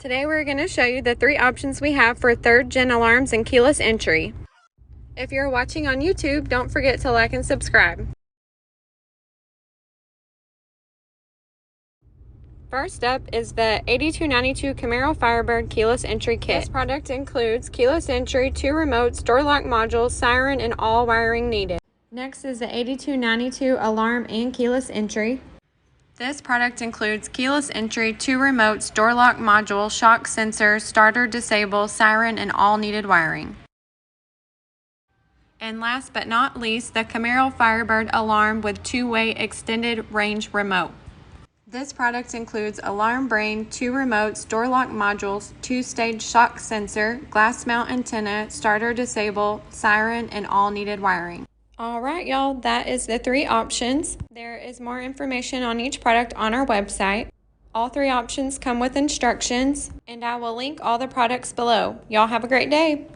Today we're going to show you the 3 options we have for 3rd gen alarms and keyless entry. If you're watching on YouTube, don't forget to like and subscribe. First up is the 8292 Camaro Firebird keyless entry kit. This product includes keyless entry, 2 remotes, door lock modules, siren, and all wiring needed. Next is the 8292 alarm and keyless entry. This product includes keyless entry, 2 remotes, door lock module, shock sensor, starter disable, siren, and all needed wiring. And last but not least, the Camaro Firebird alarm with 2-way extended range remote. This product includes alarm brain, 2 remotes, door lock modules, 2-stage shock sensor, glass mount antenna, starter disable, siren, and all needed wiring. Alright y'all, that is the 3 options. There is more information on each product on our website. All 3 options come with instructions, and I will link all the products below. Y'all have a great day.